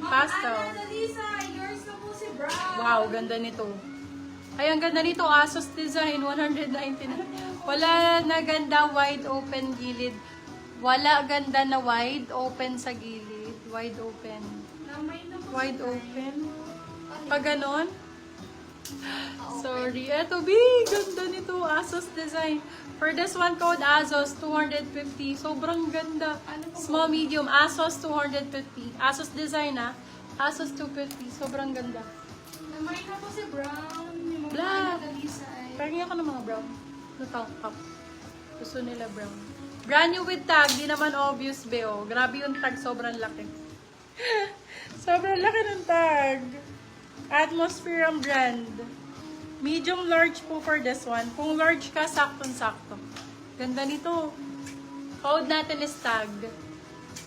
Pastel. Annalisa, yours na po si Brown. Wow, ganda nito. Ay, ang ganda nito. Asos design, 199. Wala na ganda wide open gilid. Wala ganda na wide open sa gilid. Wide open. Namay na po Wide si open. Pag ganon. Sorry. Eto, B. Ganda nito. Asos design. For this one, code ASOS 250. Sobrang ganda. Small, medium. ASOS 250. ASOS design, ah. ASOS 250. Sobrang ganda. Namay na po si Brown. Yung mga Black. Annalisa ay. Pahingi ako ng mga brown. Tank top. Gusto nila brown. Brand new with tag. Di naman obvious, be, oh. Grabe yung tag. Sobrang laki. Sobrang laki ng tag. Atmosphere ang brand. Medium large po for this one. Kung large ka, saktong-sakto. Ganda nito. Code natin is tag.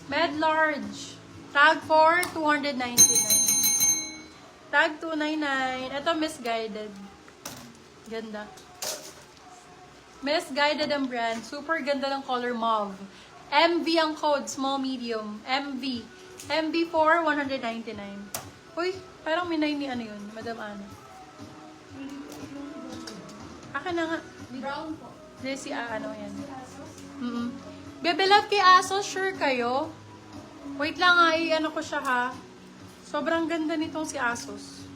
Med large. Tag for 299. Tag 299. Ito misguided. Ganda. Misguided ang brand. Super ganda ng color mauve. MV ang code. Small, medium. MV. MV for 199. Uy, parang minay ni ano yun. Madam Ana. Akin na nga. Brown po. Di si ano yan. Asos. Bebe love kay Asos, sure kayo? Wait lang nga, ano ko siya ha. Sobrang ganda nitong si Asos.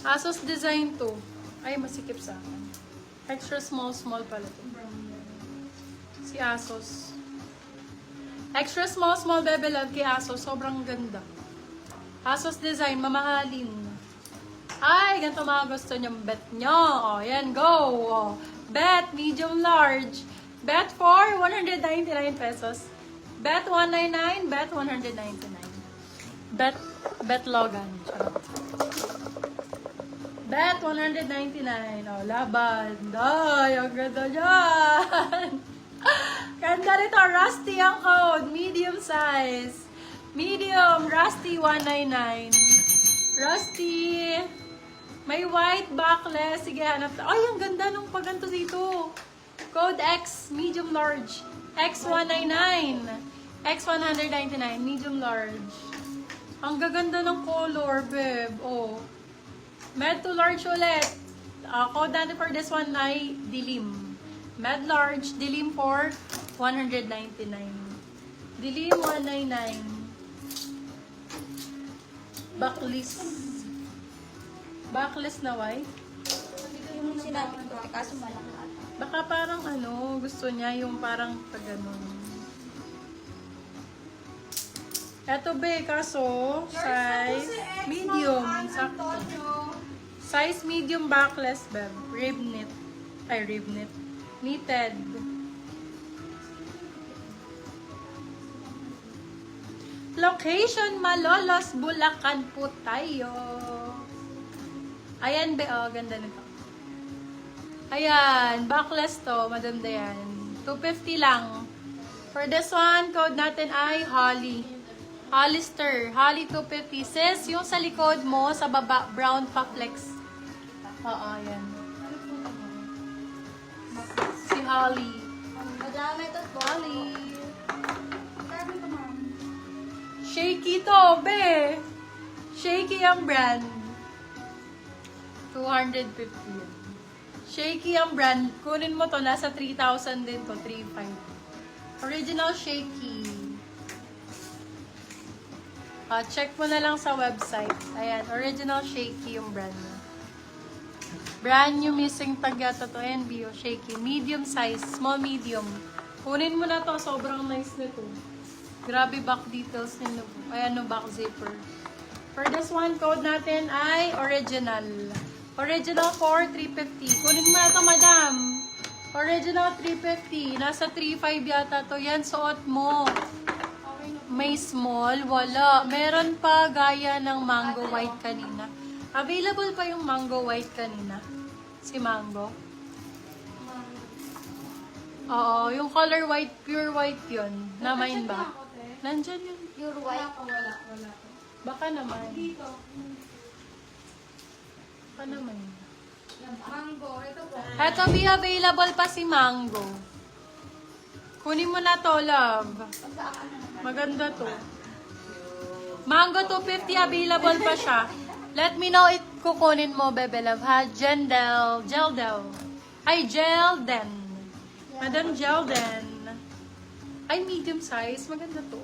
Asos design to. Ay, masikip sa akin. Extra small pala to. Si Asos. Extra small bebe love kay Asos. Sobrang ganda. Asos design, mamahalin. Ay, ganito mga gusto niyong bet nyo. O, yan, go. O, bet, medium, large. Bet for 199 pesos. Bet 199, bet 199. Bet Logan. Charot. Bet 199. O, laban. Ay, ang ganda dyan. Ganda rito, Rusty ang code. Medium size. Medium, Rusty 199. Rusty. May white backless. Sige, hanap na. Ay, ang ganda nung paganto dito. Code X, medium large. X199. X199, medium large. Ang gaganda ng color, babe. Oh. Med to large ulit. Code natin for this one ay dilim. Med large, dilim for 199. Dilim 199. Backless. Backless na white. Yung sinabi ko, kaso malaki. Baka parang ano, gusto niya yung parang pag-ganon. Eto be, kaso, size medium. Sakto. Size medium backless, beb. Rib knit. Ay, rib knit. Knitted. Location, Malolos, Bulacan po tayo. Ayan be, oh, ganda nito. Ayan, backless to, Madam Dayan. 250 lang. For this one, code natin ay Holly. Hollister. Holly 250. Sis, yung sa likod mo, sa baba, brown pa flex. Oo, ayan. Si Holly. Madami ito po. Holly. Sabi ko, ma'am. Shaky to, be. Shaky ang brand. 250 yan. Shaky ang brand. Kunin mo to. Nasa 3,000 din to. 3,500. Original Shaky. Check mo na lang sa website. Ayan. Original Shaky yung brand niya. Brand new missing tag yata to. NBO Shaky. Medium size. Small medium. Kunin mo na to. Sobrang nice nito. Grabe back details nito. Ayan no, back zipper. For this one, code natin ay original. Original for 350. Kunin mo na ito, madam. Original 350. Nasa 3.5 yata to. Yan, suot mo. May small. Wala. Meron pa gaya ng mango white kanina. Available pa yung mango white kanina. Si mango. Oo, yung color white, pure white yun. Na-mine ba? Nandyan yun. Pure white. Wala. Baka naman. Dito. Baka naman. Mango. Ito po. Eto, be available pa si mango. Kunin mo na to, love. Maganda to. Mango 250 available pa siya. Let me know it kukunin mo, Bebe Love, ha? Jeldel. Ay, Jelden. Madam Jelden. Ay, medium size. Maganda to.